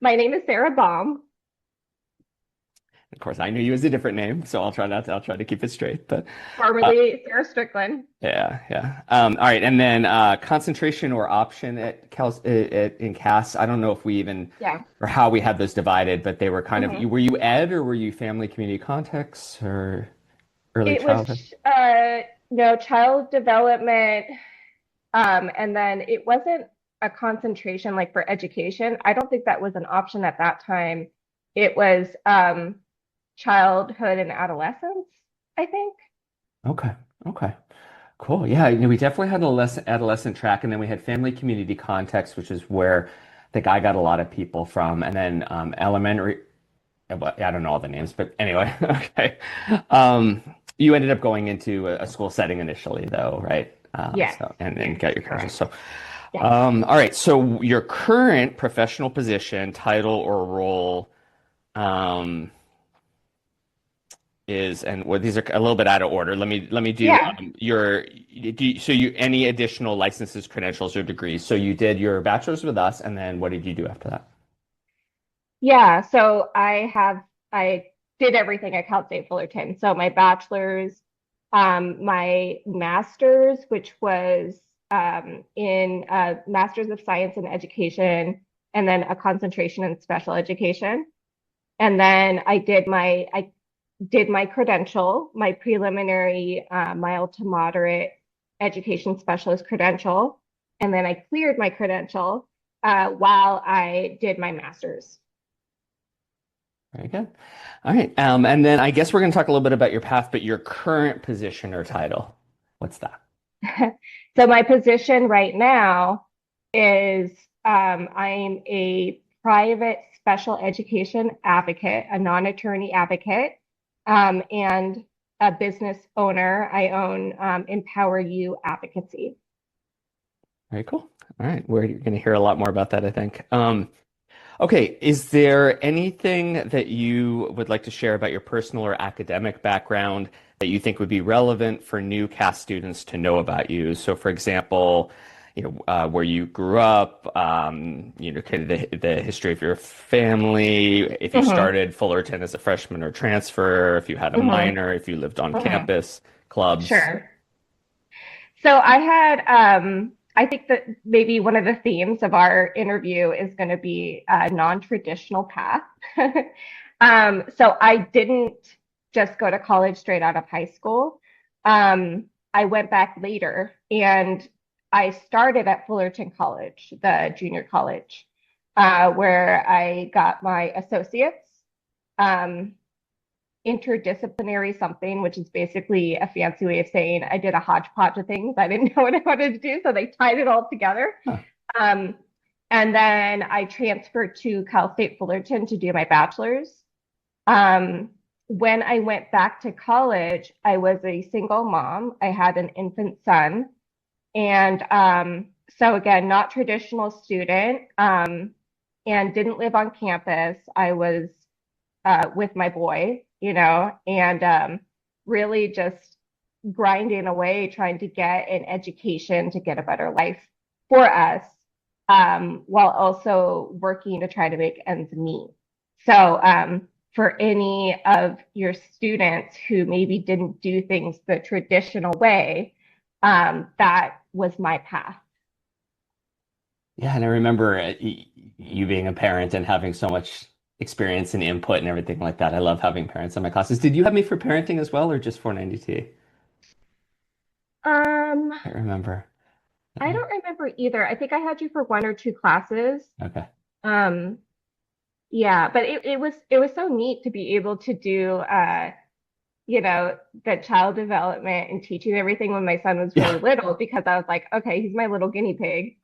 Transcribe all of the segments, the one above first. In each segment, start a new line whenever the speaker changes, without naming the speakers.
My name is Sarah Baum.
Of course, I knew you as a different name, so I'll try to keep it straight. But uh,
Formerly Sarah Strickland.
yeah, yeah. All right, and then concentration or option in CAS. I don't know if we even
Yeah.
or how we had those divided, but they were kind of.
hmm
Were you ed or were you family community contexts or early
It was
childhood?
child development, and then it wasn't a concentration like for education. I don't think that was an option at that time. It was childhood and adolescence, I think.
Okay, okay. Cool. Yeah, we definitely had adolescent track, and then we had family community context, which is where I think I got a lot of people from, and then elementary. Well, I don't know all the names, but anyway, okay. Um, you ended up going into a school setting initially, though, right?
Yes,
So and
yes,
then got your credentials.
correct.
So,
Yes.
all right. So your current professional position, title, or role, um, is, and well, these are a little bit out of order. Let me do
Yeah.
so you any additional licenses, credentials, or degrees. So you did your bachelor's with us, and then what did you do after that?
Yeah, so I did everything at Cal State Fullerton. So my bachelor's, my master's, which was in Master's of Science in Education, and then a concentration in special education. And then I did my credential, my preliminary mild to moderate education specialist credential, and then I cleared my credential while I did my master's.
Very good. All right. And then I guess we're going to talk a little bit about your path, but your current position or title. What's that?
So my position right now is I'm a private special education advocate, a non-attorney advocate, and a business owner. I own Empower You Advocacy.
Very cool. All right. We're going to hear a lot more about that, I think. Okay. Is there anything that you would like to share about your personal or academic background that you think would be relevant for new CAS students to know about you? So, for example, where you grew up, kind of the history of your family, if you
hmm
started Fullerton as a freshman or transfer, if you had a
hmm
minor, if you lived on
hmm
campus, clubs.
Sure. So I think that maybe one of the themes of our interview is going to be a non-traditional path. So I didn't just go to college straight out of high school. I went back later and I started at Fullerton College, the junior college, where I got my associates. Um, Interdisciplinary something, which is basically a fancy way of saying I did a hodgepodge of things. I didn't know what I wanted to do, so they tied it all together.
Huh.
Um, and then I transferred to Cal State Fullerton to do my bachelor's. When I went back to college, I was a single mom. I had an infant son. And so, again, not traditional student and didn't live on campus. I was with my boy, and really just grinding away, trying to get an education to get a better life for us, while also working to try to make ends meet. So, for any of your students who maybe didn't do things the traditional way, that was my path.
Yeah, and I remember you being a parent and having so much experience and input and everything like that. I love having parents in my classes. Did you have me for parenting as well, or just 490T?
Um,
I can't remember.
I don't remember either. I think I had you for one or two classes.
Okay.
Um, Yeah, but it was so neat to be able to do the child development and teaching everything when my son was really
Yeah.
little because I was like, okay, he's my little guinea pig.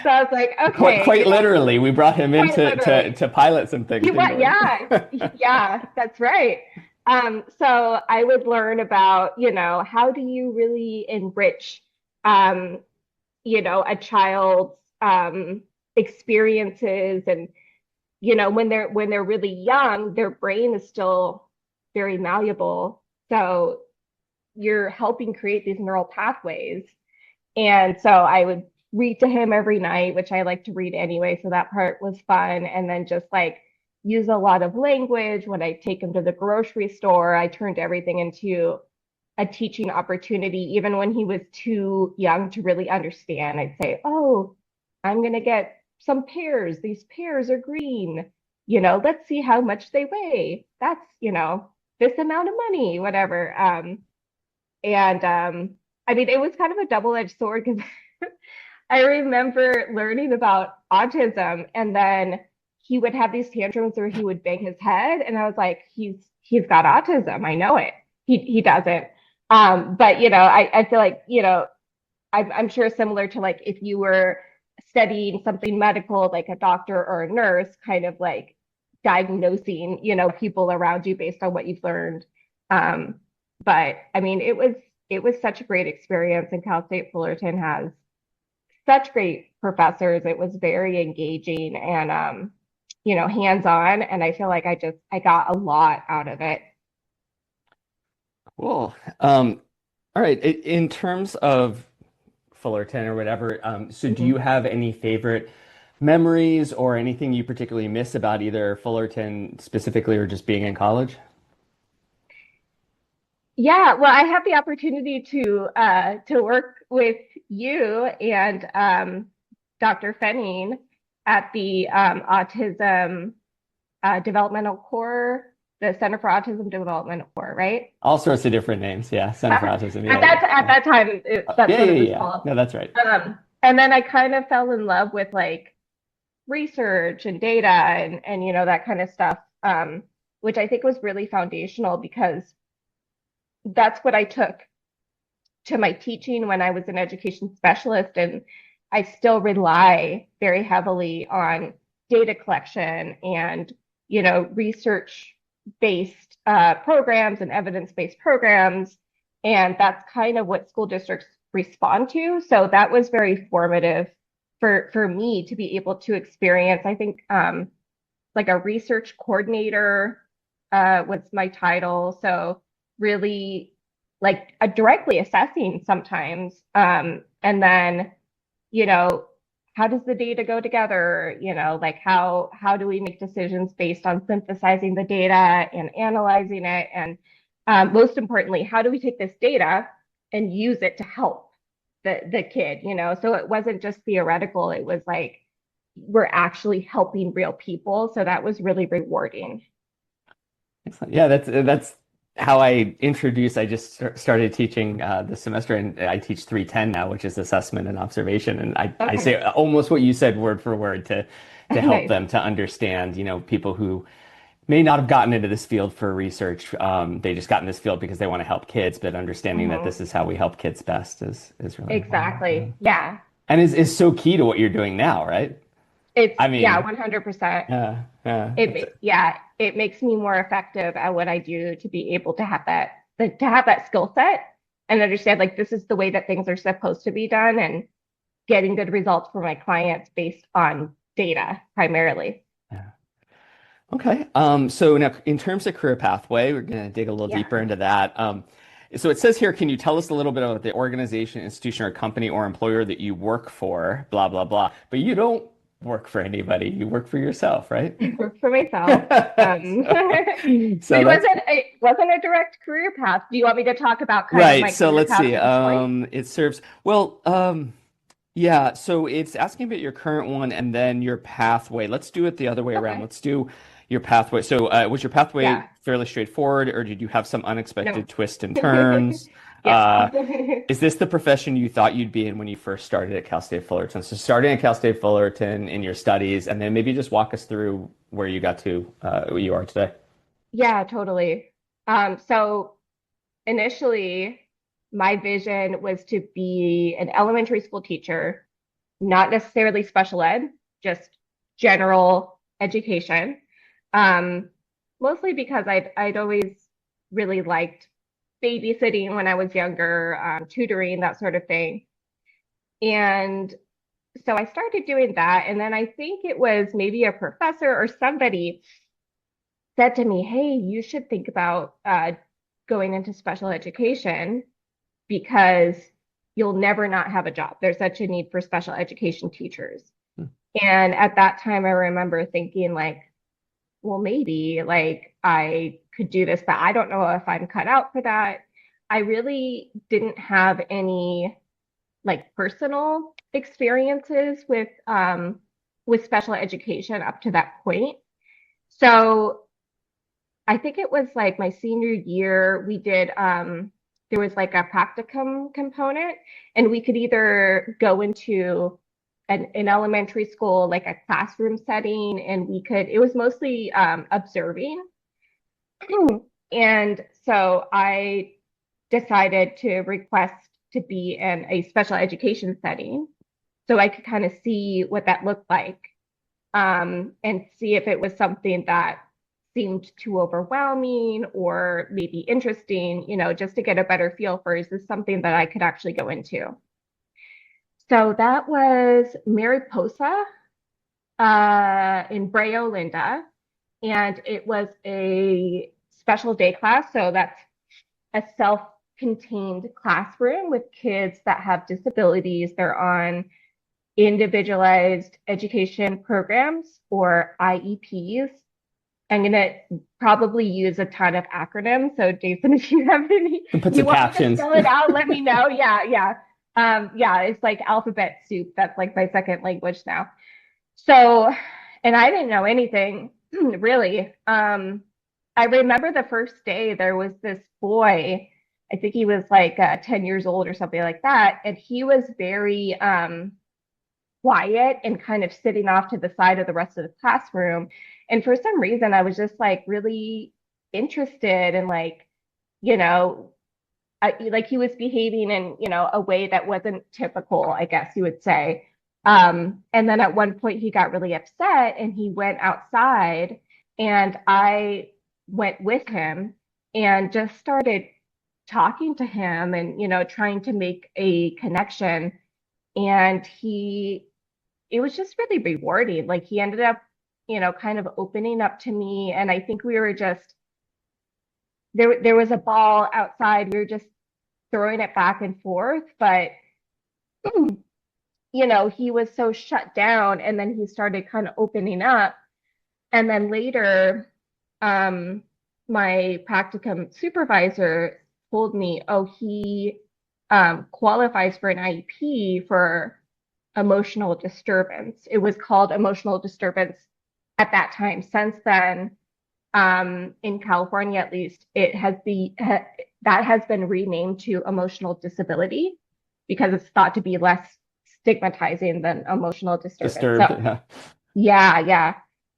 So I was like,
Quite
okay,
quite literally, we brought him in
quite
to
literally.
to pilot some things,
You
didn't
what? Yeah,
we?
yeah, that's right. So I would learn about, how do you really enrich um, a child's experiences and when they're really young, their brain is still very malleable. So you're helping create these neural pathways. And so I would read to him every night, which I like to read anyway, so that part was fun. And then just like use a lot of language. When I take him to the grocery store, I turned everything into a teaching opportunity, even when he was too young to really understand. I'd say, oh, I'm going to get some pears. These pears are green. Let's see how much they weigh. That's, this amount of money, whatever. And I mean, it was kind of a double-edged sword because I remember learning about autism, and then he would have these tantrums where he would bang his head, and I was like, he's got autism. I know it. He doesn't. But I feel like, I'm sure similar to like if you were studying something medical, like a doctor or a nurse, kind of like diagnosing, people around you based on what you've learned. Um, but I mean, it was such a great experience, and Cal State Fullerton has such great professors. It was very engaging and hands-on, and I feel like I got a lot out of it.
Cool. All right. In terms of Fullerton or whatever, so do you
Mhm.
have any favorite memories or anything you particularly miss about either Fullerton specifically or just being in college?
Yeah, well, I had the opportunity to work with you and Dr. Fenning at the Autism Developmental Core, the Center for Autism Developmental Core, right?
All sorts of different names. Yeah. Center for Autism.
At
Yeah.
that
Yeah.
at
Yeah.
that time, that's
Yeah.
what
Yeah.
it was
Yeah.
called.
No, that's right.
And then I kind of fell in love with like research and data and that kind of stuff, which I think was really foundational because that's what I took to my teaching when I was an education specialist. And I still rely very heavily on data collection and, research based programs and evidence based programs. And that's kind of what school districts respond to. So that was very formative for me to be able to experience. I think like a research coordinator was my title. So really like directly assessing sometimes. And then, you know, how does the data go together? Like how do we make decisions based on synthesizing the data and analyzing it? And most importantly, how do we take this data and use it to help the kid? So it wasn't just theoretical, it was like we're actually helping real people. So that was really rewarding.
Excellent. Yeah, that's how I introduce. I just started teaching this semester, and I teach 310 now, which is assessment and observation. And I
Okay.
say almost what you said word for word to help
Nice.
them to understand, people who may not have gotten into this field for research. They just got in this field because they want to help kids, but understanding that
Mhm.
this is how we help kids best is really important.
Exactly. Yeah.
And is so key to what you're doing now, right?
It's
I
yeah,
mean,
100%.
it's
It makes me more effective at what I do to be able to have that skill set and understand like this is the way that things are supposed to be done and getting good results for my clients based on data primarily.
yeah. Okay. So now in terms of career pathway, we're going to dig a little
Yeah.
deeper into that. So it says here, can you tell us a little bit about the organization, institution, or company or employer that you work for, blah, blah, blah. But you don't work for anybody. You work for yourself, right?
Work for myself.
So,
But
so that's
it wasn't a direct career path. Do you want me to talk about kind of
right.
my
So
career
let's
path
see.
to this point?
It serves, well, yeah, so it's asking about your current one and then your pathway. Let's do it the other way around.
Okay.
Let's do your pathway. So, was your pathway
Yeah.
fairly straightforward, or did you have some
No.
unexpected twists and turns?
Yes.
Uh, is this the profession you thought you'd be in when you first started at Cal State Fullerton? So, starting at Cal State Fullerton in your studies, and then maybe just walk us through where you got to, where you are today.
Yeah, totally. So initially, my vision was to be an elementary school teacher, not necessarily special ed, just general education. Um, Mostly because I'd always really liked babysitting when I was younger, tutoring, that sort of thing. And so I started doing that. And then I think it was maybe a professor or somebody said to me, hey, you should think about going into special education because you'll never not have a job. There's such a need for special education teachers.
Hmm.
And at that time, I remember thinking like, well, maybe like I could do this, but I don't know if I'm cut out for that. I really didn't have any like personal experiences with special education up to that point. So I think it was like my senior year, we did there was like a practicum component, and we could either go into an elementary school, like a classroom setting, and we could, it was mostly observing. And so I decided to request to be in a special education setting so I could kind of see what that looked like, and see if it was something that seemed too overwhelming or maybe interesting, you know, just to get a better feel for, is this something that I could actually go into? So that was Mariposa in Brea Olinda, and it was a special day class. So that's a self-contained classroom with kids that have disabilities. They're on individualized education programs or IEPs. I'm going to probably use a ton of acronyms. So Jason, if you have any,
Put
you
some
want
captions.
me to spell it out, let me know. Yeah, yeah. Yeah, it's like alphabet soup. That's like my second language now. So, and I didn't know anything really. I remember the first day there was this boy, I think he was like 10 years old or something like that. And he was very quiet and kind of sitting off to the side of the rest of the classroom. And for some reason, I was just like really interested in like, you know, like he was behaving in, you know, a way that wasn't typical, I guess you would say. And then at one point he got really upset and he went outside, and I went with him and just started talking to him and, you know, trying to make a connection. And it was just really rewarding. Like he ended up, you know, kind of opening up to me. And I think we were just, there was a ball outside. We were just throwing it back and forth. But, you know, he was so shut down, and then he started kind of opening up. And then later, my practicum supervisor told me, oh, he qualifies for an IEP for emotional disturbance. It was called emotional disturbance at that time. Since then, in California at least, that has been renamed to emotional disability because it's thought to be less stigmatizing than emotional disturbance.
Disturbed,
So,
yeah.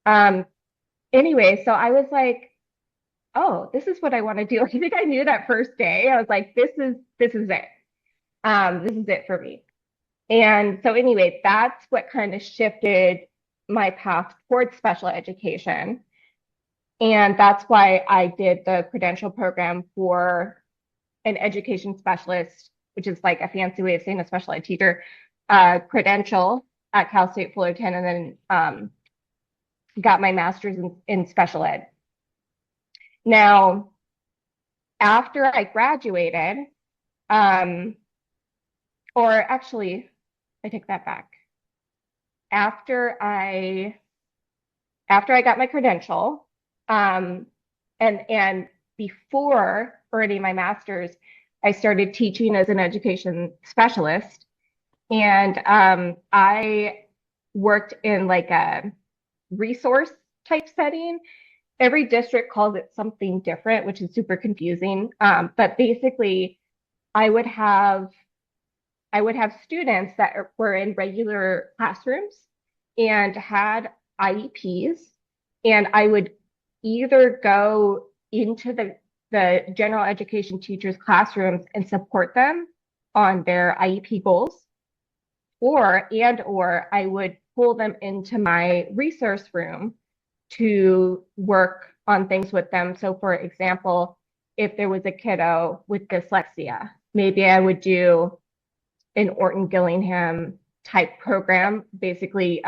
yeah. Anyway, so I was like, oh, this is what I want to do. I think I knew that first day. I was like, this is it. This is it for me. And so anyway, that's what kind of shifted my path towards special education. And that's why I did the credential program for an education specialist, which is like a fancy way of saying a special ed teacher, credential at Cal State Fullerton, and then got my master's in special ed. Now, after I graduated, or actually, I take that back. After I got my credential, and before earning my master's, I started teaching as an education specialist, and I worked in like a resource type setting. Every district calls it something different, which is super confusing. But basically, I would have students that were in regular classrooms and had IEPs, and I would either go into the general education teachers' classrooms and support them on their IEP goals, or I would pull them into my resource room to work on things with them. So for example, if there was a kiddo with dyslexia, maybe I would do an Orton Gillingham type program, basically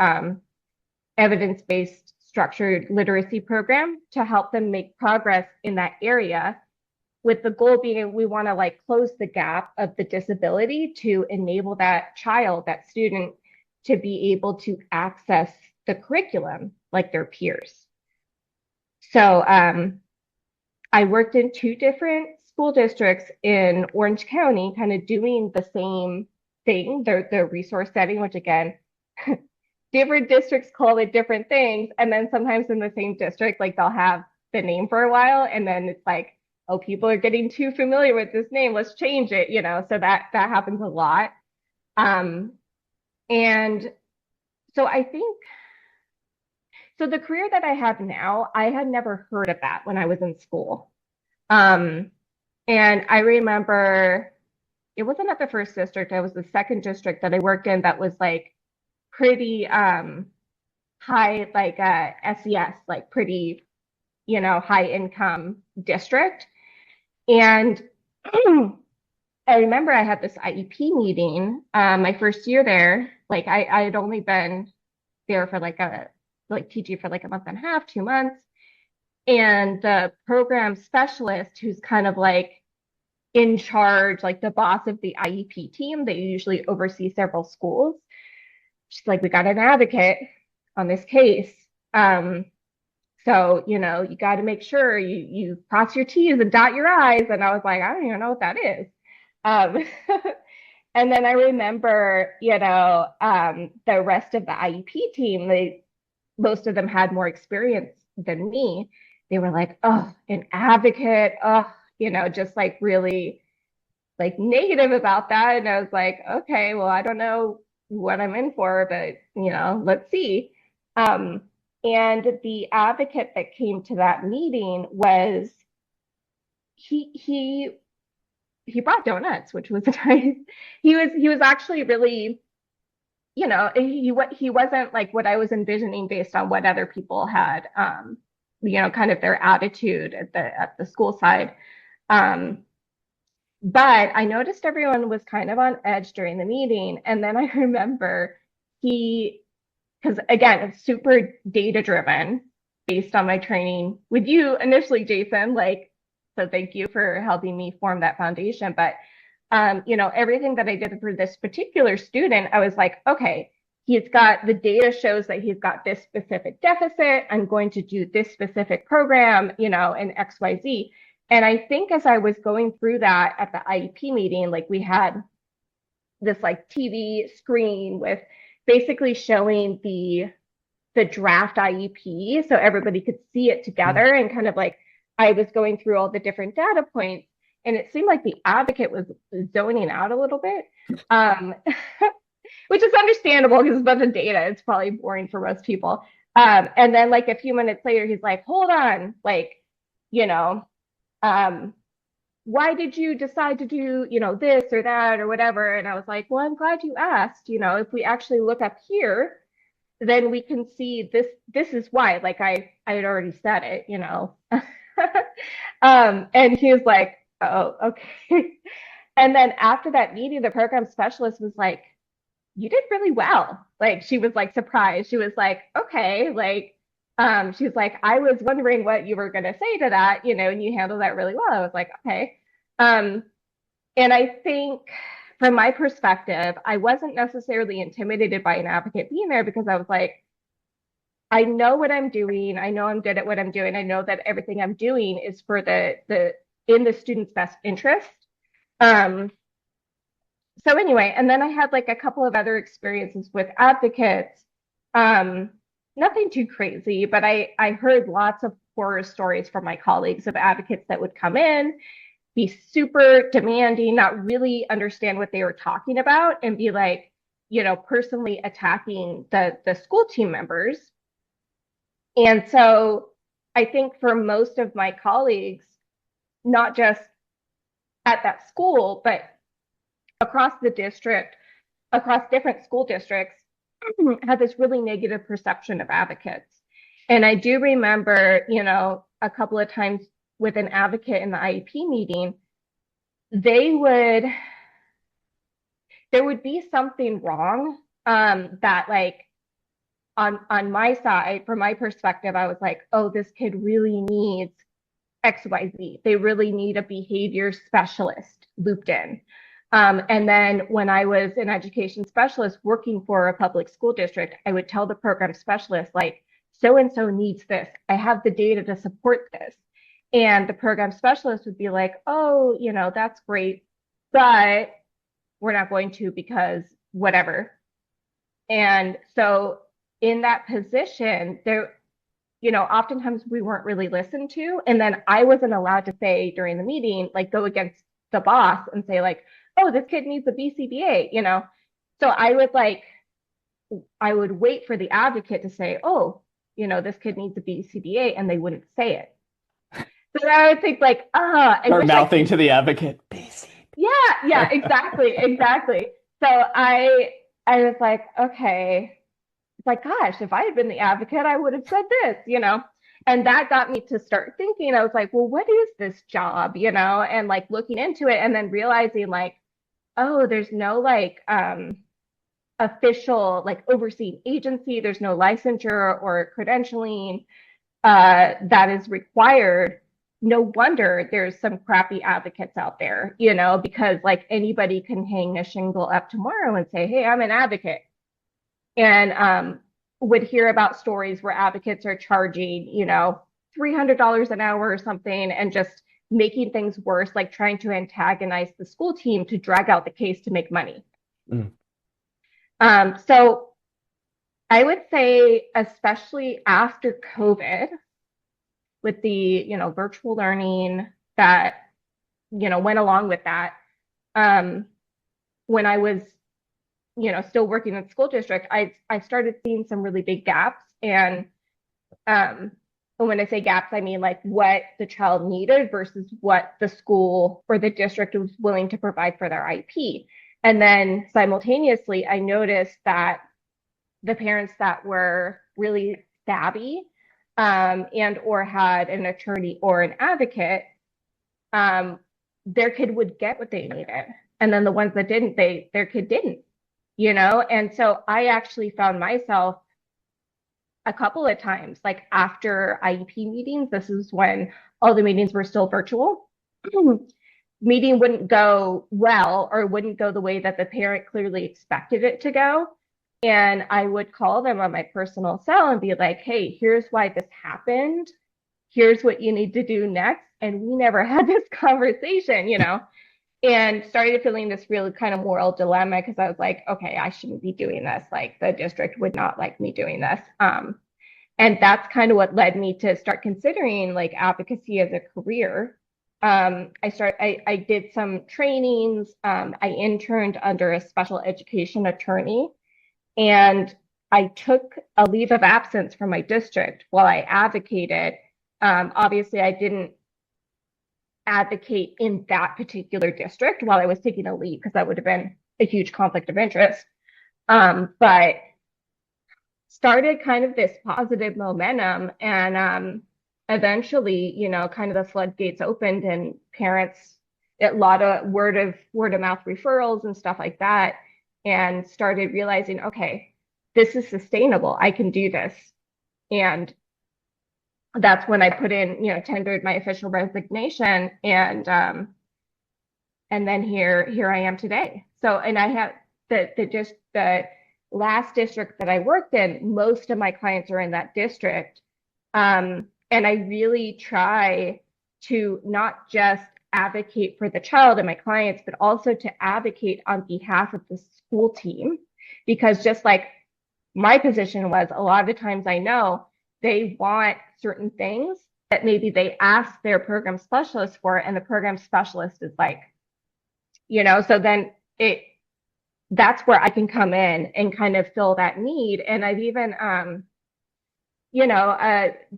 evidence-based structured literacy program to help them make progress in that area. with the goal being we want to like close the gap of the disability to enable that child, that student, to be able to access the curriculum like their peers. So I worked in 2 different school districts in Orange County, kind of doing the same thing, the resource setting, which again, different districts call it different things. And then sometimes in the same district, like they'll have the name for a while, and then it's like, oh, people are getting too familiar with this name, let's change it, you know. So that happens a lot. And so I think, so the career that I have now, I had never heard of that when I was in school. And I remember it wasn't at the first district, it was the second district that I worked in that was like pretty high, like SES, like pretty, you know, high income district. And I remember I had this IEP meeting my first year there. Like I had only been there for like teaching for like a month and a half, 2 months. And the program specialist, who's kind of like in charge, like the boss of the IEP team, they usually oversee several schools. She's like, we got an advocate on this case. So, you know, you got to make sure you cross your T's and dot your I's. And I was like, I don't even know what that is. And then I remember, you know, the rest of the IEP team, most of them had more experience than me. They were like, oh, an advocate, oh, you know, just like really like negative about that. And I was like, okay, well, I don't know what I'm in for, but you know, let's see. And the advocate that came to that meeting was he brought donuts, which was nice. He was actually really, you know, he wasn't like what I was envisioning based on what other people had, you know, kind of their attitude at the school side. But I noticed everyone was kind of on edge during the meeting. And then I remember because again, it's super data driven based on my training with you initially, Jason, like, so thank you for helping me form that foundation. But, you know, everything that I did for this particular student, I was like, okay, he's got the data shows that he's got this specific deficit. I'm going to do this specific program, you know, and XYZ. And I think as I was going through that at the IEP meeting, like we had this like TV screen with basically showing the draft IEP so everybody could see it together, and kind of like I was going through all the different data points, and it seemed like the advocate was zoning out a little bit, which is understandable because it's a bunch of data. It's probably boring for most people. And then like a few minutes later, he's like, hold on, like, you know, why did you decide to do, you know, this or that or whatever? And I was like, well, I'm glad you asked. You know, if we actually look up here, then we can see this is why. Like I had already said it, you know. And he was like, oh, okay. And then after that meeting, the program specialist was like, you did really well. Like she was like surprised. She was like, okay, like she was like, I was wondering what you were gonna say to that, you know, and you handled that really well. I was like, okay. And I think from my perspective, I wasn't necessarily intimidated by an advocate being there because I was like, I know what I'm doing. I know I'm good at what I'm doing. I know that everything I'm doing is for the in the student's best interest. So anyway, and then I had like a couple of other experiences with advocates. Nothing too crazy, but I heard lots of horror stories from my colleagues of advocates that would come in, be super demanding, not really understand what they were talking about, and be like, you know, personally attacking the school team members. And so I think for most of my colleagues, not just at that school, but across the district, across different school districts, had this really negative perception of advocates. And I do remember, you know, a couple of times with an advocate in the IEP meeting, there would be something wrong, that like on my side, from my perspective, I was like, oh, this kid really needs XYZ. They really need a behavior specialist looped in. And then when I was an education specialist working for a public school district, I would tell the program specialist, like, so and so needs this. I have the data to support this. And the program specialist would be like, oh, that's great, but we're not going to because whatever. And so in that position, there, oftentimes we weren't really listened to. And then I wasn't allowed to say during the meeting, like, go against the boss and say, like, oh, this kid needs a BCBA. So I would wait for the advocate to say, oh, this kid needs a BCBA, and they wouldn't say it. So I would think like,
or mouthing to the advocate, BCBA.
Yeah, exactly. So I was like, okay. It's like, gosh, if I had been the advocate, I would have said this, and that got me to start thinking. I was like, well, what is this job, and like looking into it, and then realizing like, oh, there's no like official like overseeing agency. There's no licensure or credentialing that is required. No wonder there's some crappy advocates out there, because like anybody can hang a shingle up tomorrow and say, hey, I'm an advocate. And would hear about stories where advocates are charging, $300 an hour or something, and just making things worse, like trying to antagonize the school team to drag out the case to make money. So I would say, especially after COVID, with the, virtual learning that, went along with that, when I was, still working in the school district, I started seeing some really big gaps. And when I say gaps, I mean like what the child needed versus what the school or the district was willing to provide for their IEP. And then simultaneously, I noticed that the parents that were really savvy and or had an attorney or an advocate, their kid would get what they needed. And then the ones that didn't, their kid didn't, And so I actually found myself a couple of times, like after IEP meetings, this is when all the meetings were still virtual. Meeting wouldn't go well or wouldn't go the way that the parent clearly expected it to go. And I would call them on my personal cell and be like, hey, here's why this happened. Here's what you need to do next. And we never had this conversation, and started feeling this really kind of moral dilemma because I was like, okay, I shouldn't be doing this. Like the district would not like me doing this. And that's kind of what led me to start considering like advocacy as a career. I did some trainings. I interned under a special education attorney, and I took a leave of absence from my district while I advocated. Obviously, I didn't advocate in that particular district while I was taking a leave because that would have been a huge conflict of interest. But started kind of this positive momentum, and eventually, kind of the floodgates opened, and parents, a lot of word of mouth referrals and stuff like that, and started realizing, okay, this is sustainable. I can do this. And that's when I put in, tendered my official resignation, and then here I am today. So, and I have the last district that I worked in, most of my clients are in that district. And I really try to not just advocate for the child and my clients, but also to advocate on behalf of the school team, because just like my position was, a lot of the times I know they want certain things that maybe they ask their program specialist for, and the program specialist is like, so then that's where I can come in and kind of fill that need. And I've even,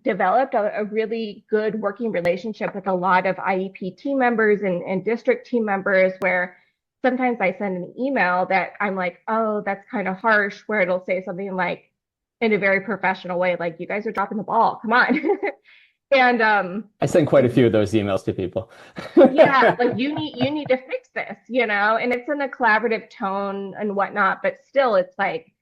developed a really good working relationship with a lot of IEP team members and district team members, where sometimes I send an email that I'm like, oh, that's kind of harsh, where it'll say something like, in a very professional way, like, you guys are dropping the ball, come on. And
I send quite a few of those emails to people.
Yeah, like you need to fix this, and it's in a collaborative tone and whatnot, but still it's like,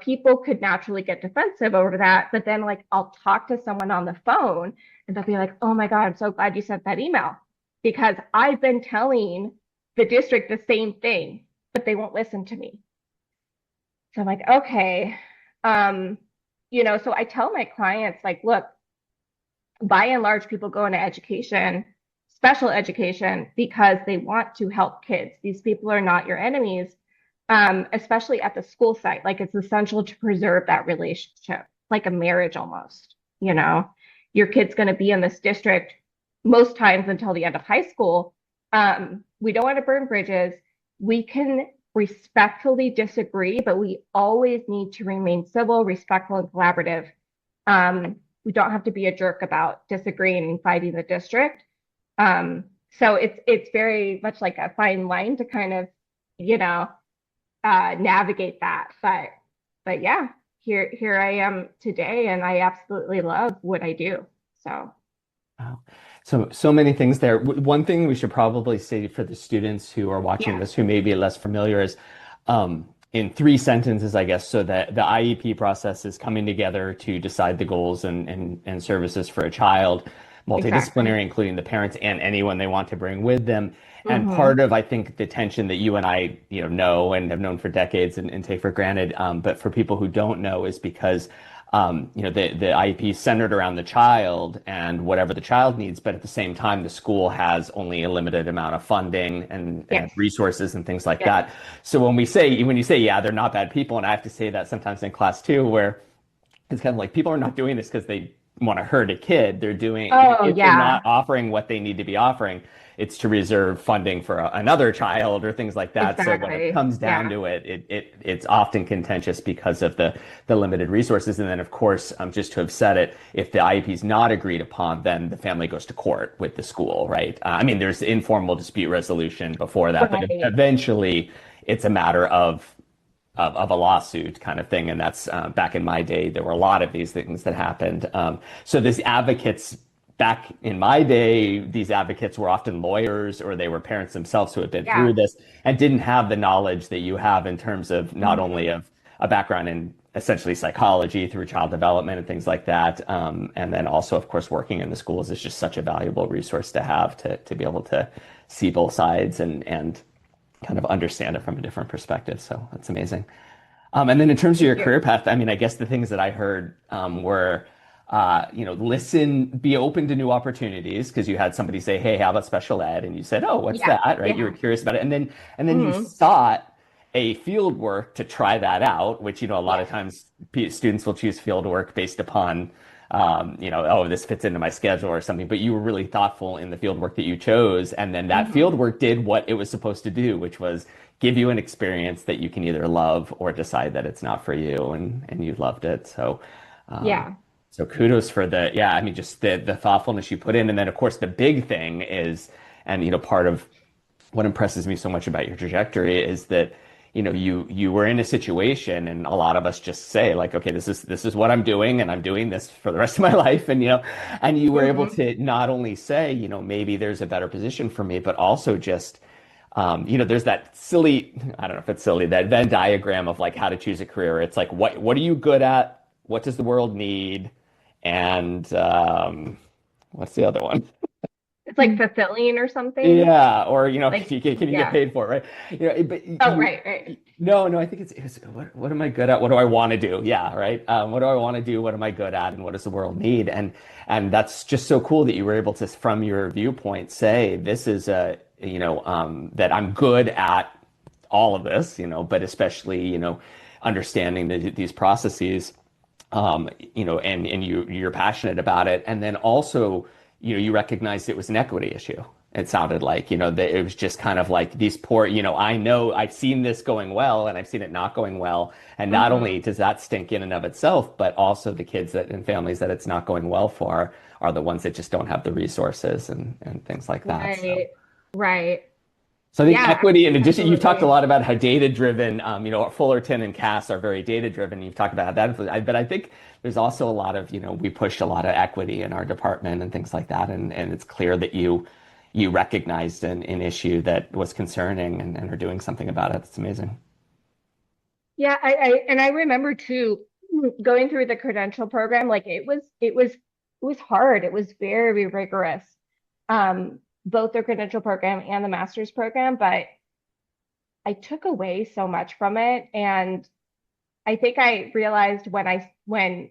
people could naturally get defensive over that. But then, like, I'll talk to someone on the phone and they'll be like, oh my God, I'm so glad you sent that email because I've been telling the district the same thing, but they won't listen to me. So I'm like, okay. Um, so I tell my clients, like, look, by and large, people go into education, special education, because they want to help kids. These people are not your enemies, especially at the school site. Like it's essential to preserve that relationship, like a marriage almost. Your kid's going to be in this district most times until the end of high school. We don't want to burn bridges. We can respectfully disagree, but we always need to remain civil, respectful, and collaborative. We don't have to be a jerk about disagreeing and fighting the district. So it's very much like a fine line to kind of, navigate that. But yeah, here I am today, and I absolutely love what I do. So.
Wow. So many things there. One thing we should probably say for the students who are watching
Yeah.
this who may be less familiar is in 3 sentences, I guess, so that the IEP process is coming together to decide the goals and services for a child,
Exactly.
multidisciplinary, including the parents and anyone they want to bring with them. And
Mm-hmm.
part of, I think, the tension that you and I, know and have known for decades and take for granted, but for people who don't know, is because the IEP is centered around the child and whatever the child needs, but at the same time, the school has only a limited amount of funding and
Yes.
resources and things like
Yes.
that. So when you say, yeah, they're not bad people, and I have to say that sometimes in class too, where it's kind of like people are not doing this because they want to hurt a kid. They're doing,
Oh,
if they're not
yeah.
offering what they need to be offering, it's to reserve funding for another child or things like that. So when it
Exactly.
comes down
Yeah.
to it's often contentious because of the limited resources. And then, of course, just to have said it, if the IEP is not agreed upon, then the family goes to court with the school, right? I mean, there's informal dispute resolution before that, but
Right.
eventually it's a matter of a lawsuit kind of thing. And that's back in my day, there were a lot of these things that happened. So these advocates back in my day, these advocates were often lawyers or they were parents themselves who had been through
Yeah.
this and didn't have the knowledge that you have in terms of not only
Mhm.
of a background in essentially psychology through child development and things like that. And then also, of course, working in the schools is just such a valuable resource to have to be able to see both sides and kind of understand it from a different perspective. So that's amazing. And then in terms of
Thank
your
you.
career path, I mean, I guess the things that I heard were, listen, be open to new opportunities because you had somebody say, "Hey, how about special ed?" And you said, "Oh, what's
Yeah.
that?" Right? You were
Yeah.
curious about it, and then you
Hmm.
sought a field work to try that out, which a lot of
Yes.
times students will choose field work based upon, oh, this fits into my schedule or something. But you were really thoughtful in the field work that you chose, and then that field
Hmm.
work did what it was supposed to do, which was give you an experience that you can either love or decide that it's not for you, and you loved it. So, um,
Yeah.
so kudos for yeah, I mean, just the thoughtfulness you put in, and then of course the big thing is, and part of what impresses me so much about your trajectory is that you were in a situation, and a lot of us just say like, okay, this is what I'm doing, and I'm doing this for the rest of my life, and you were able
Hmm.
to not only say, maybe there's a better position for me, but also just there's that silly, I don't know if it's silly, that Venn diagram of like how to choose a career. It's like, what are you good at? What does the world need? And what's the other one?
It's like fulfilling or something.
Yeah, or
Like,
can you get
yeah.
paid for it, right? But
Oh, right, right.
no, I think it's what am I good at? What do I want to do? Yeah, right. What do I want to do? What am I good at? And what does the world need? And that's just so cool that you were able to, from your viewpoint, say this is that I'm good at all of this, but especially understanding these processes, and you're passionate about it, and then also you recognized it was an equity issue. It sounded like that it was just kind of like these poor, I know I've seen this going well and I've seen it not going well, and not only
Hmm.
does that stink in and of itself, but also the kids that and families that it's not going well for are the ones that just don't have the resources and things like that. So.
Right. Right.
So I think
Yeah,
equity, in addition, you've talked a
absolutely.
lot about how data driven, Fullerton and Cass are very data driven. You've talked about that, but I think there's also a lot of, we pushed a lot of equity in our department and things like that. And it's clear that you recognized an issue that was concerning and are doing something about it. It's amazing.
Yeah, I remember too going through the credential program, like it was hard. It was very rigorous. Both the credential program and the master's program, but I took away so much from it. And I think I realized when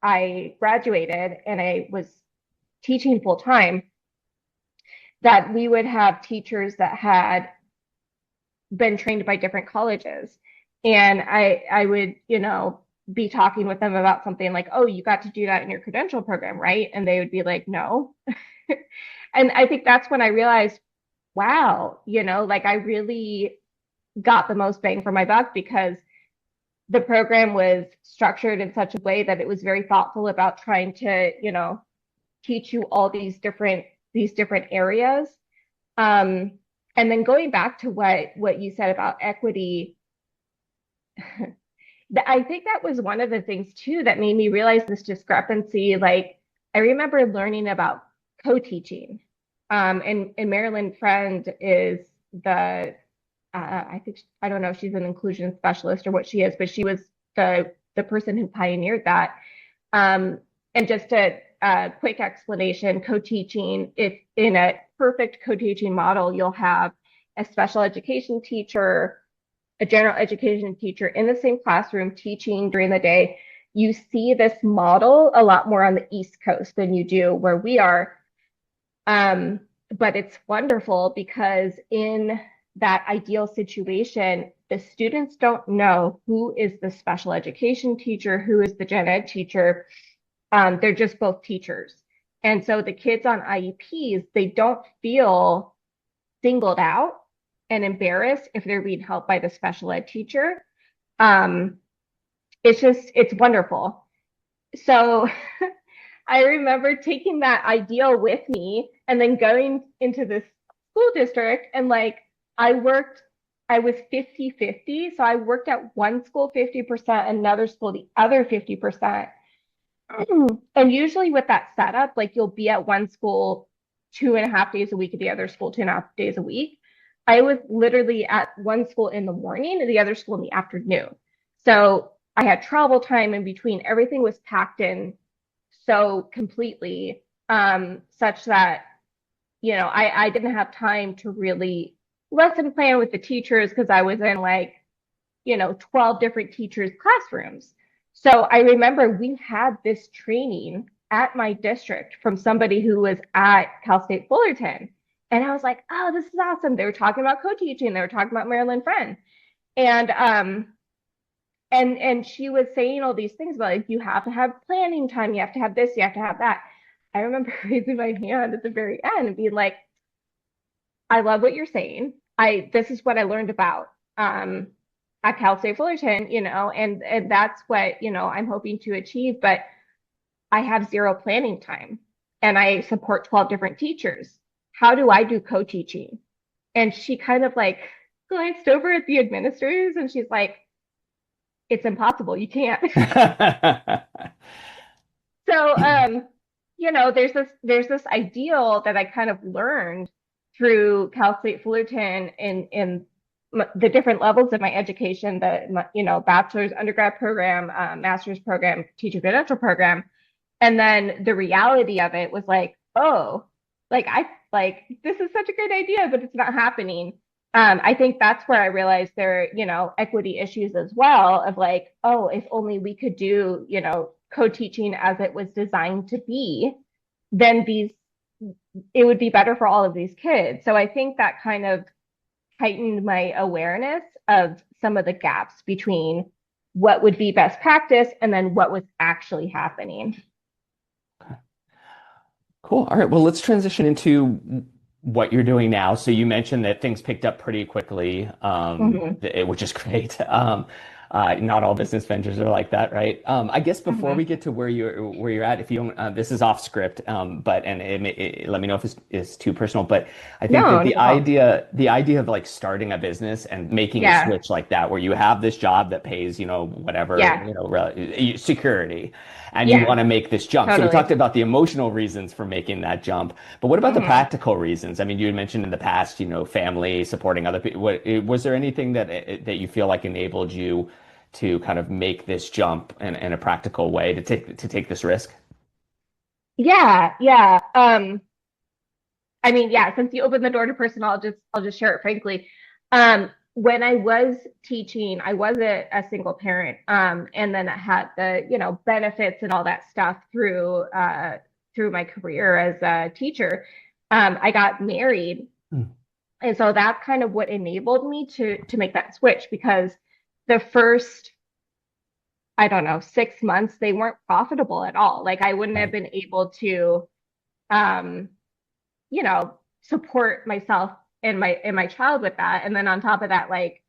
I graduated and I was teaching full time that we would have teachers that had been trained by different colleges. And I would, be talking with them about something like, oh, you got to do that in your credential program, right? And they would be like, no. And I think that's when I realized, wow, like I really got the most bang for my buck because the program was structured in such a way that it was very thoughtful about trying to, teach you all these different areas. Um, and then going back to what you said about equity, I think that was one of the things too that made me realize this discrepancy. Like I remember learning about co-teaching. And Marilyn Friend is I think I don't know if she's an inclusion specialist or what she is, but she was the person who pioneered that. And just a quick explanation, co-teaching, if in a perfect co-teaching model, you'll have a special education teacher, a general education teacher in the same classroom teaching during the day. You see this model a lot more on the East Coast than you do where we are. Um, but it's wonderful because in that ideal situation, the students don't know who is the special education teacher, who is the gen ed teacher. They're just both teachers. And so the kids on IEPs, they don't feel singled out and embarrassed if they're being helped by the special ed teacher. Um, it's wonderful. So I remember taking that ideal with me and then going into this school district and like I was 50-50. So I worked at one school 50%, another school the other 50%. And usually with that setup, like you'll be at one school 2.5 days a week, at the other school 2.5 days a week. I was literally at one school in the morning and the other school in the afternoon. So I had travel time in between. Everything was packed in so completely, such that, I didn't have time to really lesson plan with the teachers because I was in like, 12 different teachers' classrooms. So I remember we had this training at my district from somebody who was at Cal State Fullerton. And I was like, oh, this is awesome. They were talking about co-teaching. They were talking about Marilyn Friend. And she was saying all these things about like you have to have planning time, you have to have this, you have to have that. I remember raising my hand at the very end and being like, I love what you're saying. This is what I learned about at Cal State Fullerton, and that's what, I'm hoping to achieve, but I have zero planning time and I support 12 different teachers. How do I do co-teaching? And she kind of like glanced over at the administrators and she's like, it's impossible. You can't. So, there's this ideal that I kind of learned through Cal State Fullerton in the different levels of my education, bachelor's, undergrad program, master's program, teacher credential program. And then the reality of it was like, oh, this is such a great idea, but it's not happening. I think that's where I realized there are, equity issues as well of like, oh, if only we could do, co-teaching as it was designed to be, then it would be better for all of these kids. So I think that kind of heightened my awareness of some of the gaps between what would be best practice and then what was actually happening.
Cool. All right. Well, let's transition into what you're doing now. So you mentioned that things picked up pretty quickly, which is great. Not all business ventures are like that, right? I guess before we get to where you're at, if you don't, this is off script, but let me know if it's too personal. But I think that the idea of like starting a business and making a switch like that, where you have this job that pays, whatever, security, and you want to make this jump. Totally. So we talked about the emotional reasons for making that jump, but what about the practical reasons? I mean, you had mentioned in the past, family, supporting other people. Was there anything that you feel like enabled you to kind of make this jump in a practical way to take this risk?
Yeah, yeah. I mean, yeah, since you opened the door to personal, I'll just share it frankly. When I was teaching, I was a single parent, and then I had the, benefits and all that stuff through my career as a teacher. I got married,
Hmm.
and so that's kind of what enabled me to make that switch because the first, I don't know, 6 months, they weren't profitable at all. Like I wouldn't have
Right.
been able to um support myself and my child with that. And then on top of that, like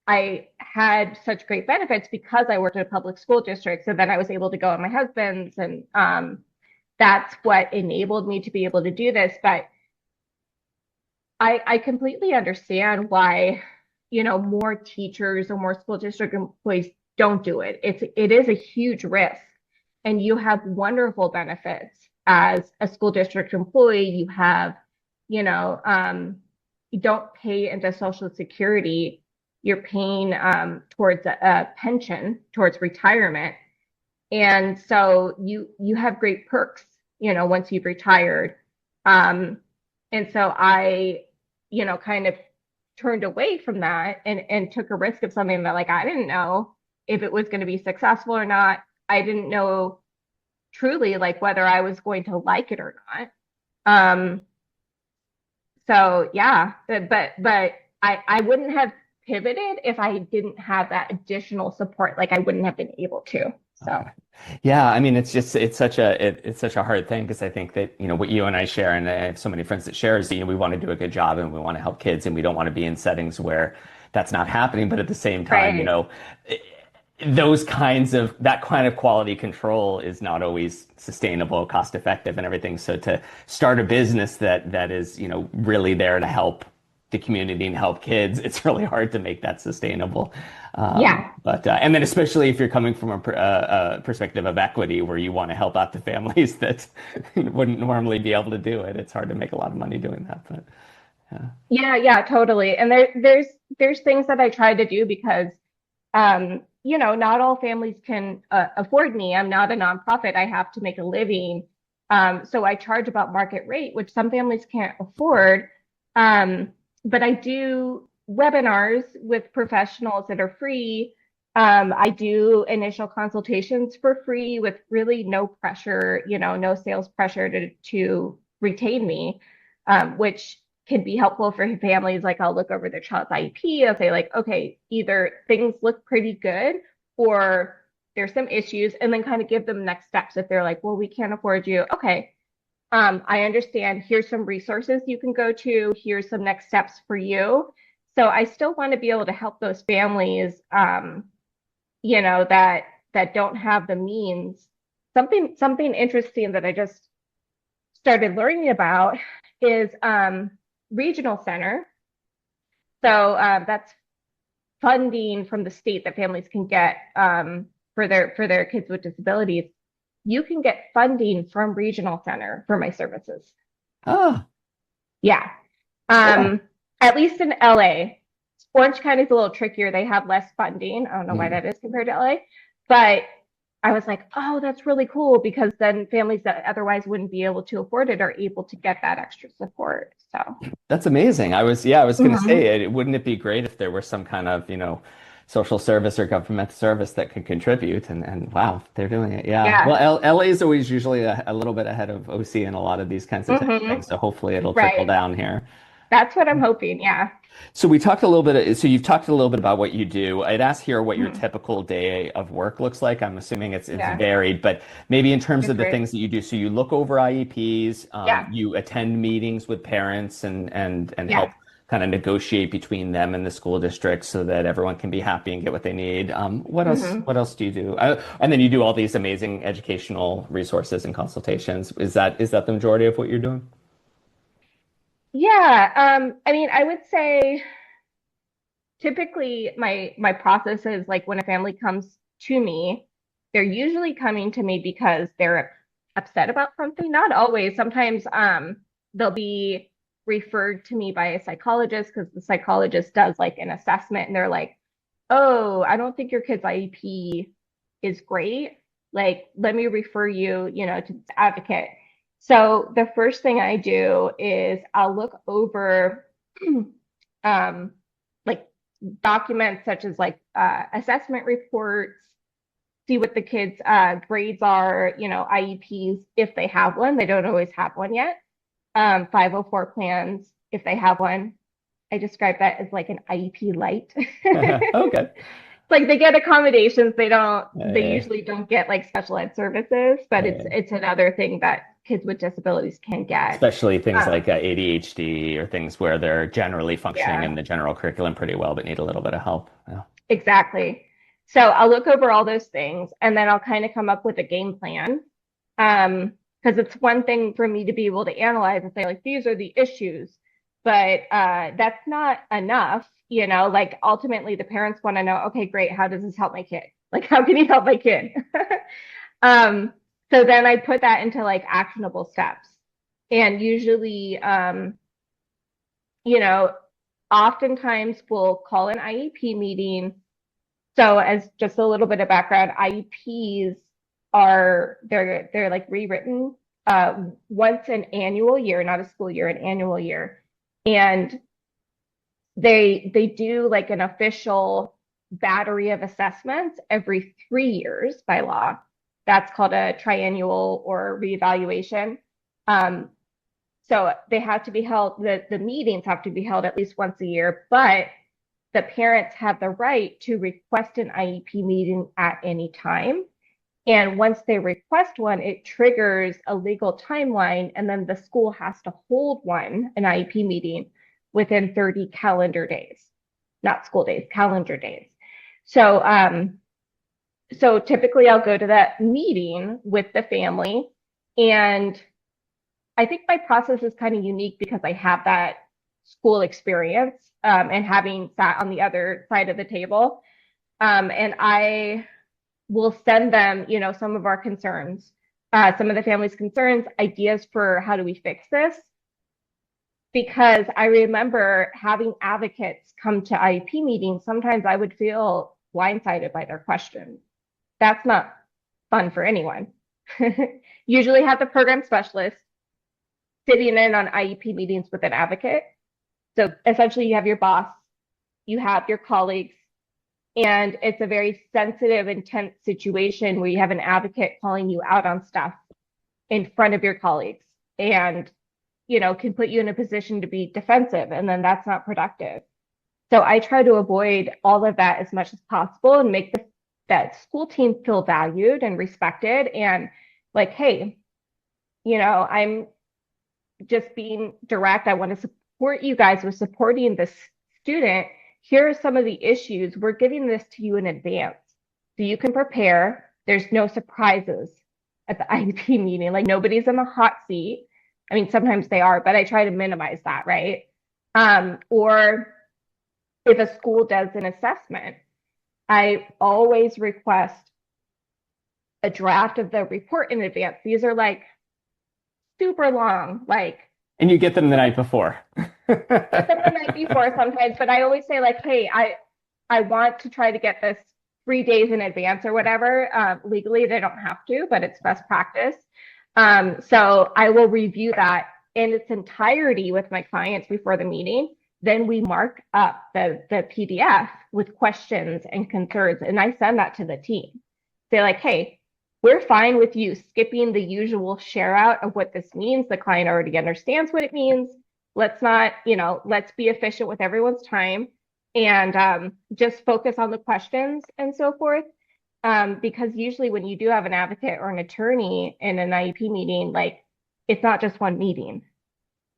I had such great benefits because I worked in a public school district. So then I was able to go on my husband's, and that's what enabled me to be able to do this. But I completely understand why, more teachers or more school district employees don't do it. It is a huge risk, and you have wonderful benefits as a school district employee. You have, you don't pay into Social Security. You're paying towards a pension, towards retirement, and so you have great perks, once you've retired. Um, and so I, kind of turned away from that and took a risk of something that like I didn't know if it was going to be successful or not. I didn't know truly like whether I was going to like it or not. Um, so yeah, but I wouldn't have pivoted if I didn't have that additional support. Like I wouldn't have been able to. So
Okay. Yeah, I mean, it's such a hard thing because I think that, what you and I share, and I have so many friends that share is, we want to do a good job and we want to help kids and we don't want to be in settings where that's not happening. But at the same time,
right.
that kind of quality control is not always sustainable, cost effective and everything. So to start a business that is, really there to help the community and help kids, it's really hard to make that sustainable.
Yeah.
And then especially if you're coming from a perspective of equity where you want to help out the families that wouldn't normally be able to do it, it's hard to make a lot of money doing that. But yeah.
Yeah, yeah, totally. And there's things that I try to do because not all families can afford me. I'm not a nonprofit. I have to make a living. So I charge about market rate, which some families can't afford. But I do webinars with professionals that are free. I do initial consultations for free with really no pressure, no sales pressure to retain me, which can be helpful for families. Like I'll look over their child's IEP. I'll say like, okay, either things look pretty good or there's some issues, and then kind of give them next steps. If they're like, well, we can't afford you. Okay. I understand. Here's some resources you can go to. Here's some next steps for you. So I still want to be able to help those families, that don't have the means. Something interesting that I just started learning about is regional center. So that's funding from the state that families can get for their kids with disabilities. You can get funding from regional center for my services.
Oh,
Yeah.
cool.
Um, at least in LA. Orange County is a little trickier. They have less funding. I don't know why
Mm.
that is compared to LA, but I was like, oh, that's really cool because then families that otherwise wouldn't be able to afford it are able to get that extra support. So,
That's amazing. I was going to
mhm.
say, wouldn't it be great if there were some kind of, social service or government service that could contribute? And wow, they're doing it. Yeah.
Yeah.
Well, LA is always usually a little bit ahead of OC in a lot of these kinds of types of
Hmm.
things. So hopefully it'll trickle
Right.
down here.
That's what I'm hoping. Yeah.
So we talked a little bit, so you've talked a little bit about what you do. I'd ask here what your
Mhm.
typical day of work looks like. I'm assuming it's
Yeah.
varied, but maybe in terms of
It's
the
great.
things that you do. So you look over IEPs,
Yeah.
you attend meetings with parents and
Yeah.
help kind of negotiate between them and the school district so that everyone can be happy and get what they need.
Hmm.
What else do you do? And then you do all these amazing educational resources and consultations. Is that the majority of what you're doing?
Yeah. I mean, I would say typically my process is like when a family comes to me, they're usually coming to me because they're upset about something. Not always. Sometimes they'll be referred to me by a psychologist because the psychologist does like an assessment and they're like, oh, I don't think your kid's IEP is great. Like, let me refer you, to the advocate. So the first thing I do is I'll look over um, like documents such as like assessment reports, see what the kids' grades are, IEPs if they have one. They don't always have one yet. 504 plans if they have one. I describe that as like an IEP light.
Okay.
Like they get accommodations, they
Uh,
usually don't get like special ed services, but it's
uh,
it's another thing that kids with disabilities can get.
Especially things
Um,
like ADHD or things where they're generally functioning
yeah,
in the general curriculum pretty well, but need a little bit of help. Yeah.
exactly. So I'll look over all those things and then I'll kind of come up with a game plan. Because it's one thing for me to be able to analyze and say, like, these are the issues, but that's not enough. Like ultimately the parents want to know, okay, great, how does this help my kid? Like, how can you help my kid? Um, so then I put that into like actionable steps. And usually, you know, oftentimes we'll call an IEP meeting. So as just a little bit of background, IEPs they're like rewritten once an annual year, not a school year, an annual year. And they do like an official battery of assessments every 3 years by law. That's called a triennial or reevaluation. Um, so they have to be held, the meetings have to be held at least once a year, but the parents have the right to request an IEP meeting at any time. And once they request one, it triggers a legal timeline, and then the school has to hold an IEP meeting within 30 calendar days, not school days, calendar days. So, so typically I'll go to that meeting with the family, and I think my process is kind of unique because I have that school experience and having sat on the other side of the table. And I will send them, some of our concerns, some of the family's concerns, ideas for how do we fix this. Because I remember having advocates come to IEP meetings, sometimes I would feel blindsided by their questions. That's not fun for anyone. Usually have the program specialist sitting in on IEP meetings with an advocate. So essentially, you have your boss, you have your colleagues, and it's a very sensitive, intense situation where you have an advocate calling you out on stuff in front of your colleagues and, can put you in a position to be defensive. And then that's not productive. So I try to avoid all of that as much as possible and make that school team feel valued and respected and like, hey, I'm just being direct. I want to support you guys with supporting this student. Here are some of the issues. We're giving this to you in advance so you can prepare. There's no surprises at the IEP meeting. Like nobody's in the hot seat. I mean, sometimes they are, but I try to minimize that, right? Or if a school does an assessment, I always request a draft of the report in advance. These are like super long, like
And you get them the night before.
get them the night before sometimes, but I always say like, hey, I want to try to get this 3 days in advance or whatever. Legally, they don't have to, but it's best practice. So I will review that in its entirety with my clients before the meeting. Then we mark up the PDF with questions and concerns, and I send that to the team. Say like, hey, we're fine with you skipping the usual share out of what this means. The client already understands what it means. Let's not, let's be efficient with everyone's time and just focus on the questions and so forth. Because usually when you do have an advocate or an attorney in an IEP meeting, like it's not just one meeting.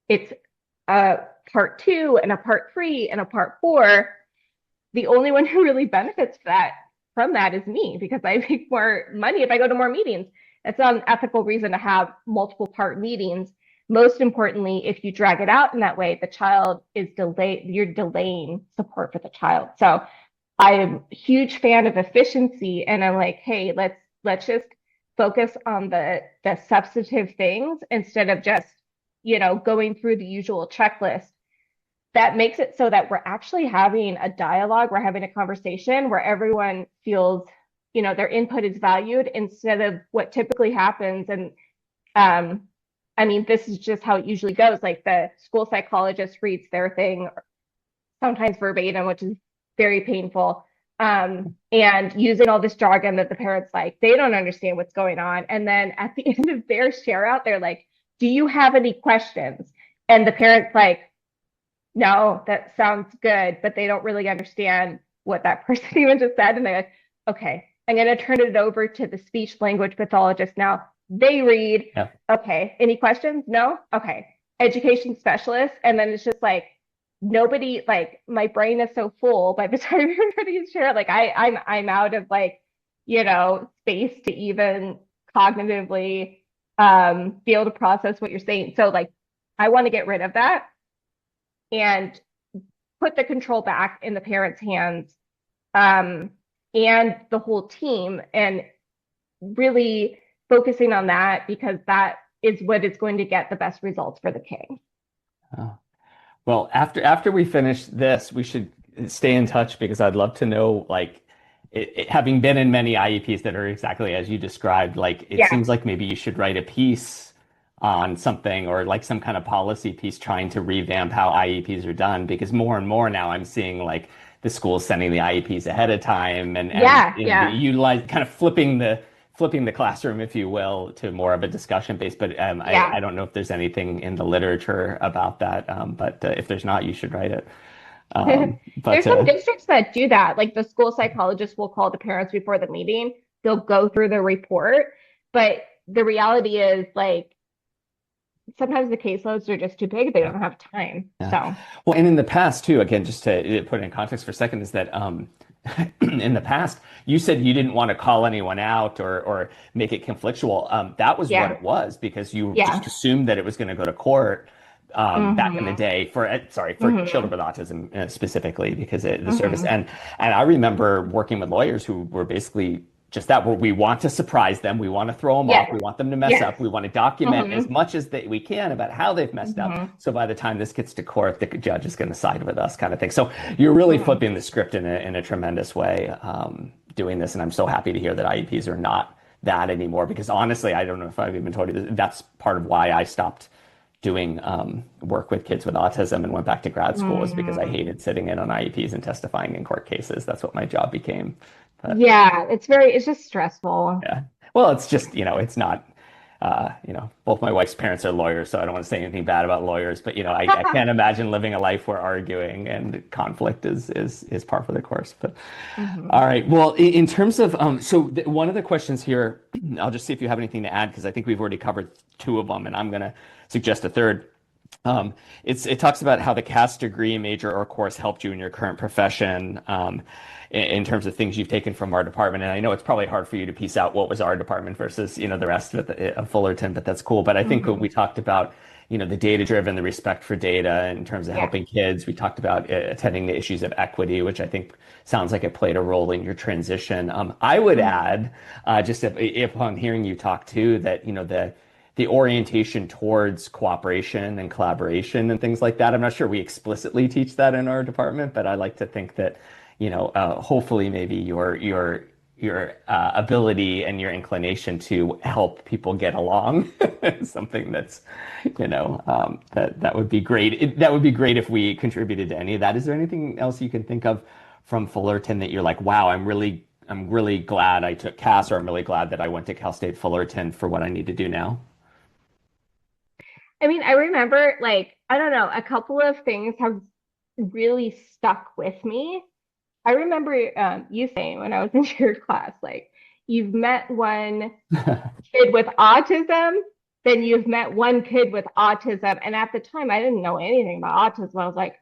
It's a part two and a part three and a part four. The only one who really benefits from that is me because I make more money if I go to more meetings. It's not an ethical reason to have multiple part meetings. Most importantly, if you drag it out in that way, the child is delayed, you're delaying support for the child. So I'm a huge fan of efficiency and I'm like, hey, let's just focus on the substantive things instead of just, going through the usual checklist. that makes it so that we're actually having a dialogue, we're having a conversation where everyone feels, their input is valued instead of what typically happens. And I mean, this is just how it usually goes. Like the school psychologist reads their thing, sometimes verbatim, which is very painful. And using all this jargon that the parents like, they don't understand what's going on. And then at the end of their share out, they're like, do you have any questions? And the parents like, no, that sounds good, but they don't really understand what that person even just said. And they're like, okay, I'm going to turn it over to the speech language pathologist now. They read,
Yeah.
okay, any questions? No? Okay. Education specialist. And then it's just like, nobody, like my brain is so full by the time you're ready to share, like I'm out of like, space to even cognitively be able to process what you're saying. So like I want to get rid of that and put the control back in the parents' hands, and the whole team, and really focusing on that, because that is what is going to get the best results for the kid.
Oh. Well, after we finish this, we should stay in touch because I'd love to know, like, having been in many IEPs that are exactly as you described, like it
Yeah.
seems like maybe you should write a piece on something or like some kind of policy piece trying to revamp how IEPs are done, because more and more now I'm seeing like the schools sending the IEPs ahead of time and
Yeah.
utilize kind of flipping the classroom, if you will, to more of a discussion base. But
Yeah.
I don't know if there's anything in the literature about that. But if there's not, you should write it. But
There's some districts that do that. Like the school psychologist will call the parents before the meeting. They'll go through the report. But the reality is, like, sometimes the caseloads are just too big. They
yeah.
don't have time.
Yeah.
So,
Well, and in the past too, again, just to put it in context for a second, is that in the past, you said you didn't want to call anyone out or make it conflictual. That was what
yeah.
it was because you
Yeah.
just assumed that it was going to go to court back in the
Mm-hmm.
day for children
Mm-hmm.
with autism specifically because the service
Mm-hmm.
and I remember working with lawyers who were basically just that where we want to surprise them, we want to throw them off,
Yes.
we want them to mess
Yes.
up, we want to document as
Mm-hmm.
much as we can about how they've messed up.
Mm-hmm.
So by the time this gets to court, the judge is going to side with us, kind of thing. So you're really
Mm-hmm.
flipping the script in a tremendous way doing this, and I'm so happy to hear that IEPs are not that anymore. Because honestly, I don't know if I've even told you this, that's part of why I stopped doing work with kids with autism and went back to grad school is because I
Mm-hmm.
hated sitting in on IEPs and testifying in court cases. That's what my job became. But
Yeah, it's just stressful.
yeah. Well, it's just, it's not, both my wife's parents are lawyers, so I don't want to say anything bad about lawyers, but, I can't imagine living a life where arguing and conflict is par for the course. But
Mm-hmm.
all right. Well, in terms of, one of the questions here, I'll just see if you have anything to add, because I think we've already covered two of them, and I'm going to suggest a third. It talks about how the CAS degree, major, or course helped you in your current profession in terms of things you've taken from our department. And I know it's probably hard for you to piece out what was our department versus the rest of Fullerton, but that's cool. But I think what
Mm-hmm.
we talked about, the data driven, the respect for data in terms of
Yeah.
helping kids. We talked about attending the issues of equity, which I think sounds like it played a role in your transition. I would
Mm-hmm.
add, just if upon hearing you talk too, that the orientation towards cooperation and collaboration and things like that. I'm not sure we explicitly teach that in our department, but I like to think that, hopefully maybe your ability and your inclination to help people get along is something that's, that would be great. That would be great if we contributed to any of that. Is there anything else you can think of from Fullerton that you're like, wow, I'm really glad I took CAS, or I'm really glad that I went to Cal State Fullerton for what I need to do now?
I mean, I remember, like, I don't know, a couple of things have really stuck with me. I remember you saying when I was in your class, like, you've met one kid with autism, then you've met one kid with autism. And at the time, I didn't know anything about autism. I was like,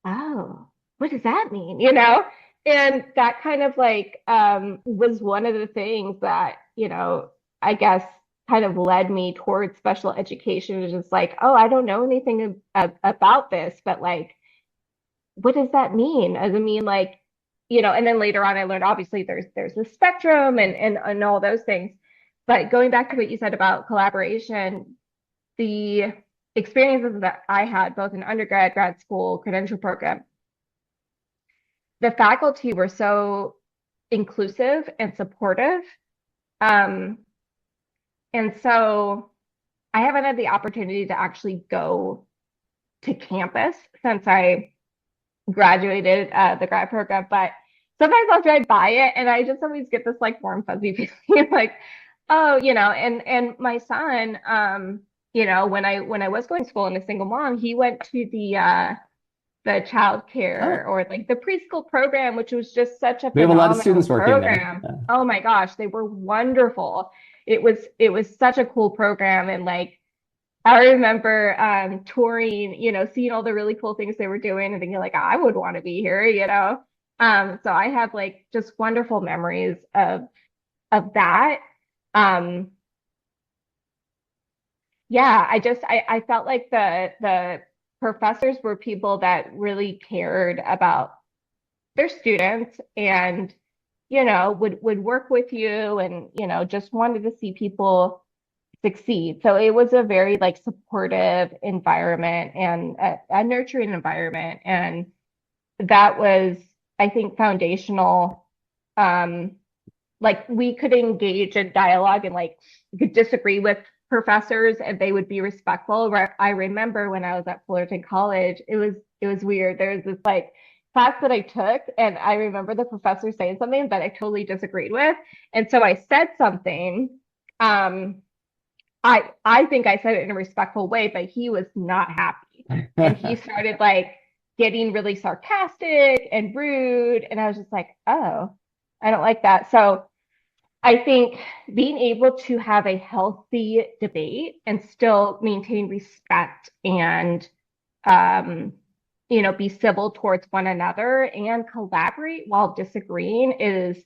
oh, what does that mean? And that kind of like was one of the things that, I guess kind of led me towards special education. Is just like, oh, I don't know anything about this, but like, what does that mean? Does it mean like, and then later on I learned obviously there's the spectrum and all those things. But going back to what you said about collaboration, the experiences that I had both in undergrad, grad school, credential program, the faculty were so inclusive and supportive. Um, and so I haven't had the opportunity to actually go to campus since I graduated the grad program, but sometimes I'll drive by it and I just always get this like warm fuzzy feeling like, oh, and my son, when I was going to school and a single mom, he went to the child
Oh,
care or like the preschool program, which was just such a
we have a lot of
phenomenal
students working there.
program.
Yeah.
Oh my gosh, they were wonderful. It was such a cool program, and like I remember touring, seeing all the really cool things they were doing and thinking like I would want to be here. So I have like just wonderful memories of that. Um, yeah, I felt like the professors were people that really cared about their students and would work with you and just wanted to see people succeed. So it was a very like supportive environment and a nurturing environment. And that was, I think, foundational. Um, like we could engage in dialogue and like we could disagree with professors and they would be respectful. I remember when I was at Fullerton College, it was weird. There was this like class that I took, and I remember the professor saying something that I totally disagreed with. And so I said something. Um, I think I said it in a respectful way, but he was not happy. And he started like getting really sarcastic and rude. And I was just like, oh, I don't like that. So I think being able to have a healthy debate and still maintain respect and um, be civil towards one another and collaborate while disagreeing is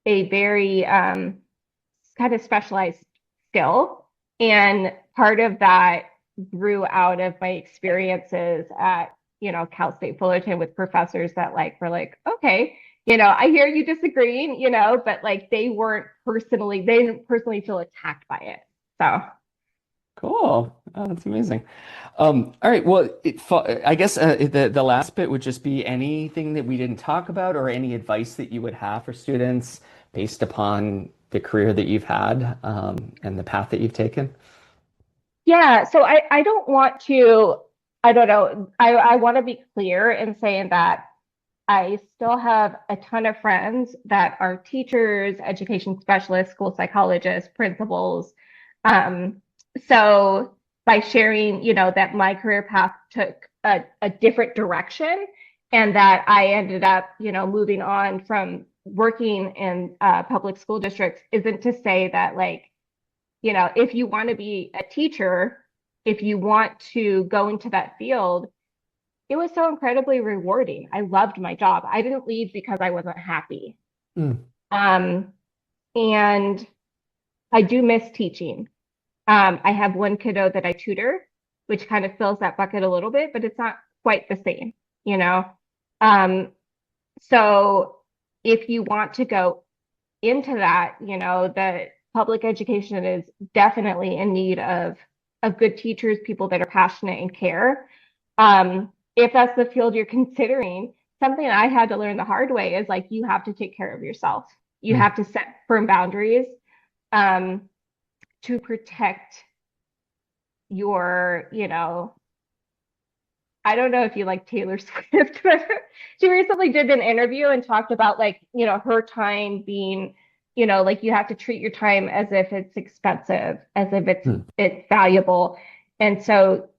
a very kind of specialized skill. And part of that grew out of my experiences at, Cal State Fullerton with professors that like were like, okay, I hear you disagreeing, but like they didn't personally feel attacked by it. So
Cool. Oh, that's amazing. All right. Well, I guess the last bit would just be anything that we didn't talk about or any advice that you would have for students based upon the career that you've had and the path that you've taken.
yeah, so I don't want to, I don't know, I want to be clear in saying that I still have a ton of friends that are teachers, education specialists, school psychologists, principals. Um, so by sharing, that my career path took a different direction and that I ended up, moving on from working in public school districts isn't to say that like, if you want to be a teacher, if you want to go into that field, it was so incredibly rewarding. I loved my job. I didn't leave because I wasn't happy.
Mm.
Um, and I do miss teaching. I have one kiddo that I tutor, which kind of fills that bucket a little bit, but it's not quite the same, you know? Um, so if you want to go into that, the public education is definitely in need of good teachers, people that are passionate and care. If that's the field you're considering, something I had to learn the hard way is like you have to take care of yourself. You
Mm.
have to set firm boundaries um, to protect your, I don't know if you like Taylor Swift, but she recently did an interview and talked about like, her time being, like you have to treat your time as if it's expensive, as if
Mm.
it's valuable. And so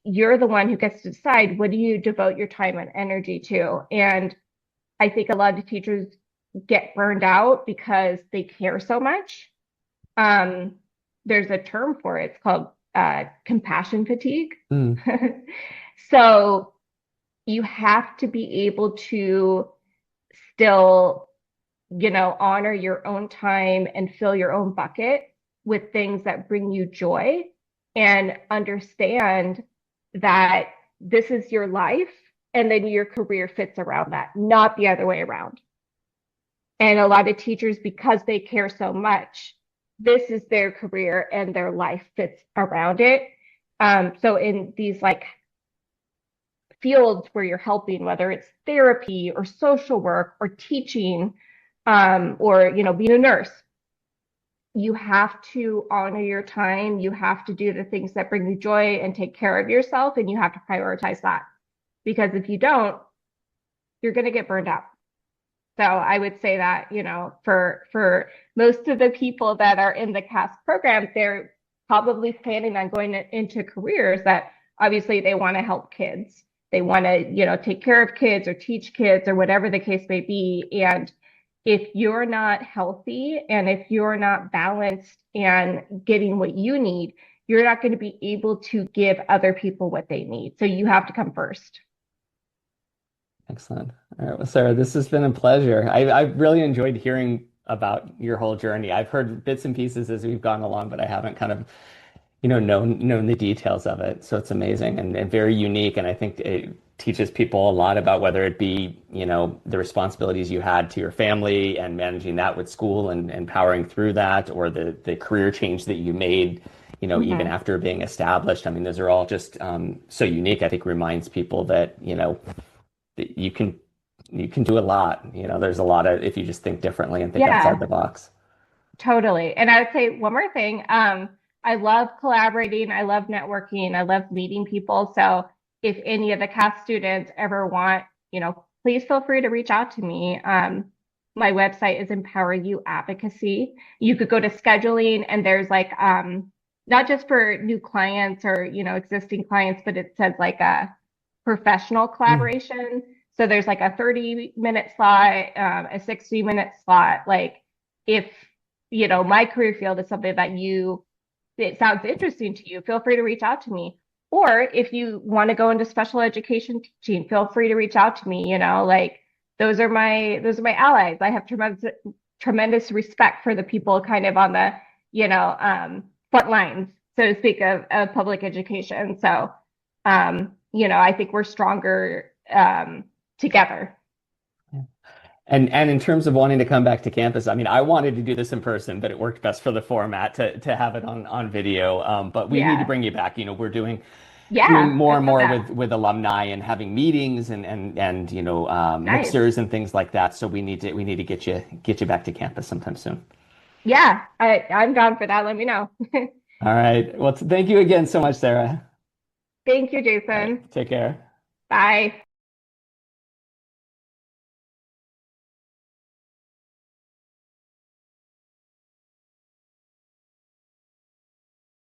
you're the one who gets to decide what do you devote your time and energy to. And I think a lot of teachers get burned out because they care so much. Um, there's a term for it. It's called compassion fatigue.
Mm.
So you have to be able to still, honor your own time and fill your own bucket with things that bring you joy and understand that this is your life and then your career fits around that, not the other way around. And a lot of teachers, because they care so much, this is their career and their life fits around it. So in these like fields where you're helping, whether it's therapy or social work or teaching, or being a nurse, you have to honor your time. You have to do the things that bring you joy and take care of yourself, and you have to prioritize that. Because if you don't, you're going to get burned out. So I would say that, for most of the people that are in the CAS program, they're probably planning on going into careers that obviously they want to help kids. They want to, take care of kids or teach kids or whatever the case may be. And if you're not healthy and if you're not balanced and getting what you need, you're not going to be able to give other people what they need. So you have to come first.
Excellent. All right, well, Sarah, this has been a pleasure. I've really enjoyed hearing about your whole journey. I've heard bits and pieces as we've gone along, but I haven't kind of, known the details of it. So it's amazing and very unique. And I think it teaches people a lot about whether it be, the responsibilities you had to your family and managing that with school and powering through that, or the career change that you made, even
Mm-hmm.
after being established. I mean, those are all just so unique. I think reminds people that, you can do a lot. There's a lot of if you just think differently and think outside
Yeah.
the box.
Totally. And I would say one more thing. I love collaborating. I love networking. I love meeting people. So if any of the CAS students ever want, please feel free to reach out to me. My website is Empower You Advocacy. You could go to scheduling and there's like, not just for new clients or, existing clients, but it says like a professional
Mm.
collaboration. So there's like a 30-minute slot, a 60-minute slot. Like if my career field is something that it sounds interesting to you, feel free to reach out to me. Or if you want to go into special education teaching, feel free to reach out to me. Like those are my allies. I have tremendous respect for the people kind of on the, front lines, so to speak, of public education. So, I think we're stronger together.
And in terms of wanting to come back to campus, I mean, I wanted to do this in person, but it worked best for the format to have it on video. But we need to
Yeah.
bring you back. We're doing
Yeah.
more
I'd
and
love
more
that.
with alumni and having meetings and
Nice.
mixers and things like that. So we need to get you back to campus sometime soon.
Yeah. I'm down for that. Let me know.
All right. Well, thank you again so much, Sarah.
Thank you,
All
Jason.
right. Take care.
Bye.